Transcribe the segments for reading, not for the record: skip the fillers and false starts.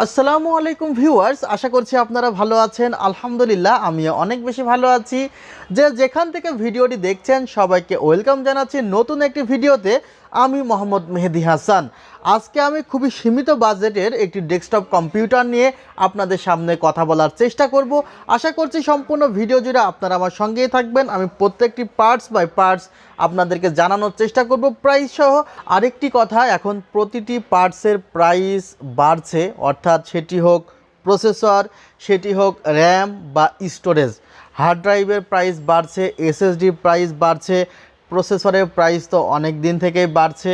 আসসালামু আলাইকুম ভিউয়ার্স, আশা করছি আপনারা ভালো আছেন। আলহামদুলিল্লাহ আমিও অনেক বেশি ভালো আছি। যেখান থেকে ভিডিওটি দেখছেন সবাইকে ওয়েলকাম জানাচ্ছি নতুন একটি ভিডিওতে। আমি মোহাম্মদ মেহেদি হাসান। আজকে আমি খুবই সীমিত বাজেটের একটি ডেস্কটপ কম্পিউটার নিয়ে আপনাদের সামনে কথা বলার চেষ্টা করব। আশা করছি সম্পূর্ণ ভিডিও জুড়ে আপনারা আমার সঙ্গেই থাকবেন। আমি প্রত্যেকটি পার্টস বাই পার্টস আপনাদেরকে জানানোর চেষ্টা করব প্রাইস সহ। আরেকটি কথা, এখন প্রতিটি পার্টসের প্রাইস বাড়ছে, অর্থাৎ সেটি হোক প্রসেসর, সেটি হোক র্যাম বা স্টোরেজ। হার্ড ড্রাইভের প্রাইস বাড়ছে, এসএসডির প্রাইস বাড়ছে, প্রসেসরের প্রাইস তো অনেক দিন থেকেই বাড়ছে।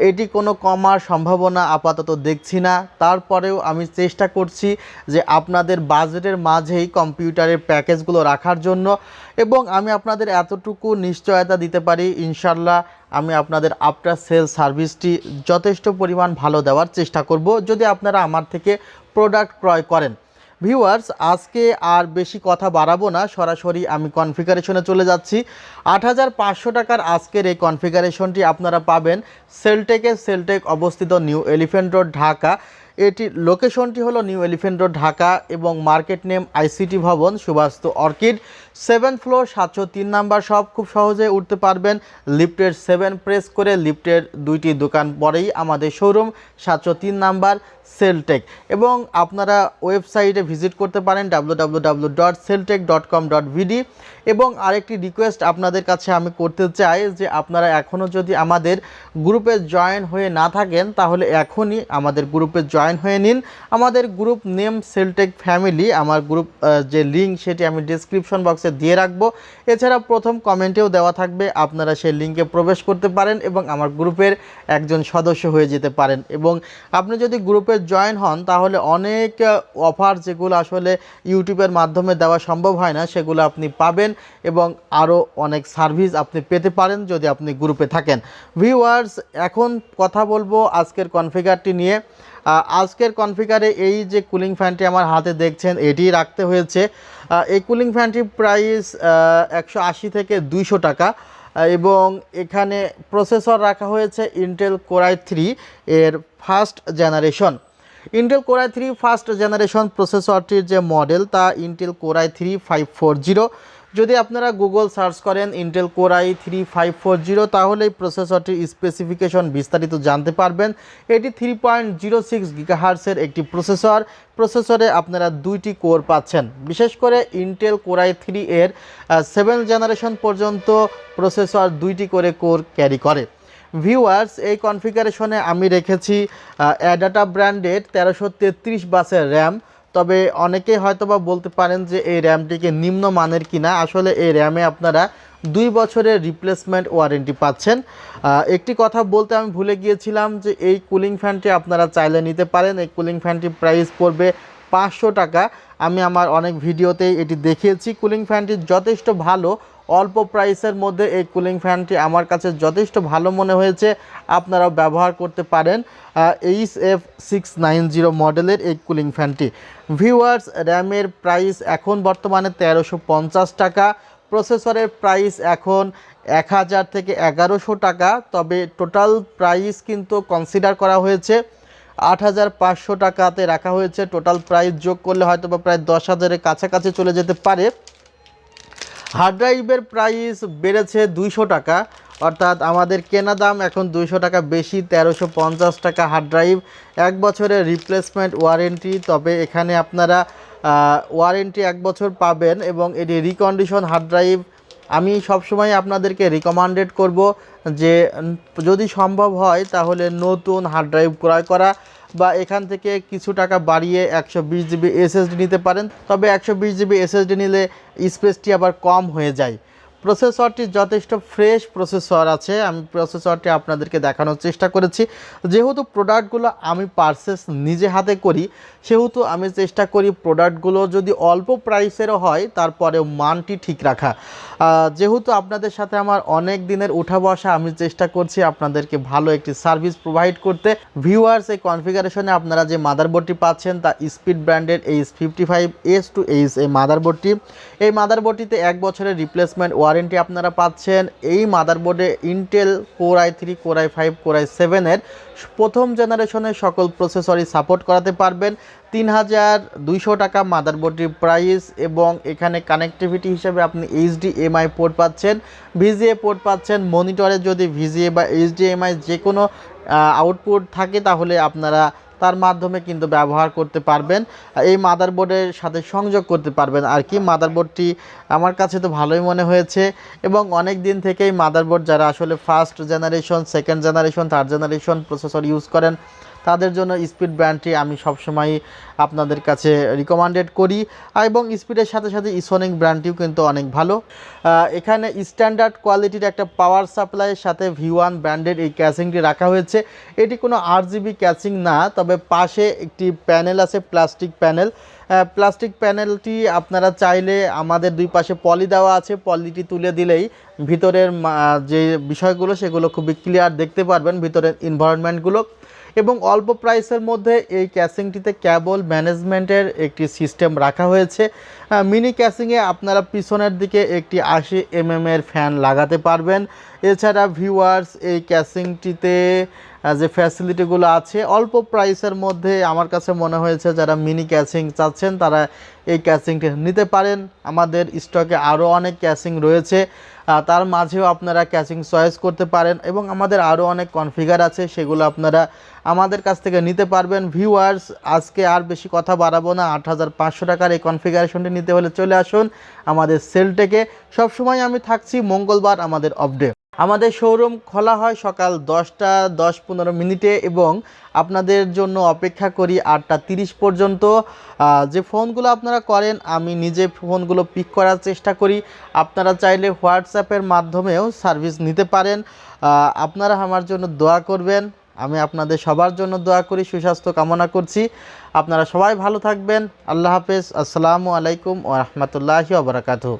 এটি কোনো কমার সম্ভাবনা আপাতত দেখছি না। তারপরেও আমি চেষ্টা করছি যে আপনাদের বাজেটের মাঝেই কম্পিউটারের প্যাকেজগুলো রাখার জন্য, এবং আমি আপনাদের এতটুকু নিশ্চয়তা দিতে পারি ইনশাল্লাহ আমি আপনাদের আফটার সেল সার্ভিসটি যথেষ্ট পরিমাণ ভালো দেওয়ার চেষ্টা করব যদি আপনারা আমার থেকে প্রোডাক্ট ক্রয় করেন। ভিউয়ার্স, আজকে আর বেশি কথা বাড়াবো না, সরাসরি আমি কনফিগারেশনে চলে যাচ্ছি। ৮৫০০ টাকার আজকের এই কনফিগারেশনটি আপনারা পাবেন সেলটেক অবস্থিত নিউ এলিফ্যান্ট রোড ঢাকা। এটির লোকেশনটি হলো নিউ এলিফ্যান্ট রোড ঢাকা এবং মার্কেট নেম আইসিটি ভবন Suvastu orchid, 7th floor, 703 number. সব খুব সহজে উঠতে পারবেন। লিফটের 7 প্রেস করে লিফটের 2টি দোকান পরেই আমাদের শোরুম, 703 নাম্বার সেলটেক। এবং আপনারা ওয়েবসাইটে ভিজিট করতে পারেন www.celltech.com.vd। এবং আরেকটি রিকোয়েস্ট আপনাদের কাছে আমি করতে চাই যে আপনারা এখনও যদি আমাদের গ্রুপে জয়েন হয়ে না থাকেন তাহলে এখনই আমাদের গ্রুপে জয়েন হয়ে নিন। আমাদের গ্রুপ নেম সেলটেক ফ্যামিলি। আমার গ্রুপ যে লিঙ্ক সেটি আমি ডেসক্রিপশন বক্সে দিয়ে রাখবো। এছাড়া প্রথম কমেন্টেও দেওয়া থাকবে, আপনারা সেই লিঙ্কে প্রবেশ করতে পারেন এবং আমার গ্রুপের একজন সদস্য হয়ে যেতে পারেন। এবং আপনি যদি গ্রুপে জয়েন হন তাহলে অনেক অফার যেগুলো আসলে ইউটিউবের মাধ্যমে দেওয়া সম্ভব হয় না সেগুলো আপনি পাবেন, এবং আরও অনেক সার্ভিস আপনি পেতে পারেন যদি আপনি গ্রুপে থাকেন। ভিউয়ার্স, এখন কথা বলবো আজকের কনফিগারটি নিয়ে। আজকের কনফিগারে এই যে কুলিং ফ্যানটি আমার হাতে দেখছেন এটি রাখতে হয়েছে। এই কুলিং ফ্যানটির প্রাইস 180 থেকে 200 টাকা, এবং এখানে প্রসেসর রাখা হয়েছে ইন্টেল কোর i3 এর first generation. Intel core i3 first generation প্রসেসরটির যে মডেল তা ইন্টেল কোর i3 540। যদি আপনারা গুগল সার্চ করেন ইন্টেল কোর i3 540 তাহলে এই প্রসেসরটির স্পেসিফিকেশন বিস্তারিত জানতে পারবেন। এটি 3.06 গিগাহার্টসের একটি প্রসেসরে আপনারা 2টি কোর পাচ্ছেন। বিশেষ করে ইন্টেল কোর i3 এর 7th জেনারেশন পর্যন্ত প্রসেসর 2টি করে কোর ক্যারি করে। ভিউয়ার্স, এই কনফিগারেশনে আমি রেখেছি অ্যাডাটা ব্র্যান্ডের 1333 বাসের র্যাম। তবে অনেকে হয়তোবা বলতে পারেন যে এই র্যামটিকে নিম্নমানের কিনা। আসলে এই র্যামে আপনারা 2 বছরের রিপ্লেসমেন্ট ওয়ারেন্টি পাচ্ছেন। একটি কথা বলতে আমি ভুলে গিয়েছিলাম যে এই কুলিং ফ্যানটি আপনারা চাইলে নিতে পারেন। এই কুলিং ফ্যানটির প্রাইস পড়বে 500 টাকা। আমি আমার অনেক ভিডিওতেই এটি দেখিয়েছি। কুলিং ফ্যানটি যথেষ্ট ভালো, অল্প প্রাইসের মধ্যে এই কুলিং ফ্যানটি আমার কাছে যথেষ্ট ভালো মনে হয়েছে, আপনারাও ব্যবহার করতে পারেন। HF690 মডেলের এই কুলিং ফ্যানটি। ভিউয়ার্স, র্যামের প্রাইস এখন বর্তমানে 1350 টাকা, প্রসেসরের প্রাইস এখন 1000 থেকে 1100 টাকা। তবে টোটাল প্রাইস কিন্তু কনসিডার করা হয়েছে 8500 টাকাতে রাখা হয়েছে। টোটাল প্রাইস যোগ করলে হয়তো বা প্রায় 10,000-এর কাছাকাছি চলে যেতে পারে। হার্ড ড্রাইভের প্রাইস বেড়েছে 200 টাকা, অর্থাৎ আমাদের কেনা দাম এখন 200 টাকা বেশি, 1350 টাকা হার্ড ড্রাইভ। 1 বছরের রিপ্লেসমেন্ট ওয়ারেন্টি। তবে এখানে আপনারা ওয়ারেন্টি 1 বছর পাবেন, এবং এটি রিকন্ডিশন হার্ড ড্রাইভ। আমি সবসময় আপনাদেরকে রিকমেন্ডেড করব যে যদি সম্ভব হয় তাহলে নতুন হার্ড ড্রাইভ ক্রয় করা, বা এখান থেকে কিছু টাকা বাড়িয়ে 120 জিবি এসএসডি নিতে পারেন। তবে 120 জিবি এসএসডি নিলে স্পেসটি আবার কম হয়ে যায়। প্রসেসরটি যথেষ্ট ফ্রেশ প্রসেসর আছে। আমি প্রসেসরটি আপনাদেরকে দেখানোর চেষ্টা করেছি। যেহেতু প্রোডাক্টগুলো আমি পারচেস নিজে হাতে করি সেহেতু আমি চেষ্টা করি প্রোডাক্টগুলো যদি অল্প প্রাইসেরও হয় তারপরেও মানটি ঠিক রাখা। যেহেতু আপনাদের সাথে আমার অনেক দিনের উঠা বসা, আমি চেষ্টা করছি আপনাদেরকে ভালো একটি সার্ভিস প্রোভাইড করতে। ভিউয়ার্স, এই কনফিগারেশনে আপনারা যে মাদারবোর্ডটি পাচ্ছেন তা স্পিড ব্র্যান্ডের H55 S2H এই মাদারবোর্ডটি। এই মাদারবোর্ডটিতে 1 বছরের রিপ্লেসমেন্ট ওয়ারেন্টি ওয়ারেন্টি আপনারা পাচ্ছেন। এই মাদারবোর্ডে Intel core i3 core i5 core i7 এর প্রথম জেনারেশনের সকল প্রসেসরই সাপোর্ট করাতে পারবেন। 3200 টাকা মাদারবোর্ডটির প্রাইস, এবং এখানে কানেক্টিভিটি হিসেবে আপনি HDMI পোর্ট পাচ্ছেন, VGA পোর্ট পাচ্ছেন। মনিটরে যদি VGA বা HDMI যে কোনো আউটপুট থাকে তাহলে আপনারা তার মাধ্যমে কিন্তু ব্যবহার করতে পারবেন, এই মাদারবোর্ডের সাথে সংযোগ করতে পারবেন আর কি। মাদারবোর্ডটি আমার কাছে তো ভালোই মনে হয়েছে, এবং অনেক দিন থেকেই মাদারবোর্ড যারা আসলে first generation, second generation, third generation processor use করেন তাদের জন্য স্পিড ব্র্যান্ডটি আমি সবসময় আপনাদের কাছে রিকমেন্ডেড করি, এবং স্পিডের সাথে সাথে ইসোনিক ব্র্যান্ডটিও কিন্তু অনেক ভালো। এখানে স্ট্যান্ডার্ড কোয়ালিটির একটা পাওয়ার সাপ্লাইয়ের সাথে V1 ব্র্যান্ডের এই ক্যাসিংটি রাখা হয়েছে। এটি কোনো RGB ক্যাসিং না, তবে পাশে একটি প্যানেল আছে, প্লাস্টিক প্যানেল। প্লাস্টিক প্যানেলটি আপনারা চাইলে, আমাদের দুই পাশে পলি দেওয়া আছে, পলিটি তুলে দিলেই ভিতরের যে বিষয়গুলো সেগুলো খুবই ক্লিয়ার দেখতে পারবেন, ভিতরের এনভায়রনমেন্টগুলো। এবং অল্প প্রাইসের মধ্যে এই ক্যাসিংটিতে কেবল ম্যানেজমেন্টের একটি সিস্টেম রাখা হয়েছে। মিনি ক্যাসিংয়ে আপনারা পিছনের দিকে একটি 80 mm এর ফ্যান লাগাতে পারবেন। এছাড়া ভিউয়ার্স, এই ক্যাসিংটিতে যে ফ্যাসিলিটিগুলো আছে অল্প প্রাইসের মধ্যে আমার কাছে মনে হয়েছে যারা মিনি ক্যাসিং চাচ্ছেন তারা এই ক্যাসিংটি নিতে পারেন। আমাদের স্টকে আরও অনেক ক্যাসিং রয়েছে, তার মাঝেও আপনারা ক্যাসিং চয়েস করতে পারেন, এবং আমাদের আরও অনেক কনফিগার আছে, সেগুলো আপনারা আমাদের কাছ থেকে নিতে পারবেন। ভিউয়ার্স, আজকে আর বেশি কথা বাড়াবো না। 8500 টাকার এই কনফিগারেশনটি নিতে হলে চলে আসুন আমাদের সেলটেকে। সবসময় আমি থাকছি মঙ্গলবার আমাদের অফডে। আমাদের শোরুম খোলা হয় সকাল 10টা 10-15 এবং আপনাদের জন্য অপেক্ষা করি 8টা 30 পর্যন্ত। যে ফোনগুলো আপনারা করেন আমি নিজে ফোনগুলো পিক করার চেষ্টা করি। আপনারা চাইলে হোয়াটসঅ্যাপের মাধ্যমেও সার্ভিস নিতে পারেন। আপনারা আমার জন্য দোয়া করবেন, আমি আপনাদের সবার জন্য দোয়া করি, সুস্বাস্থ্য কামনা করছি। আপনারা সবাই ভালো থাকবেন। আল্লাহ হাফেজ। আসসালামু আলাইকুম ওয়া রাহমাতুল্লাহি ওয়া বারাকাতুহু।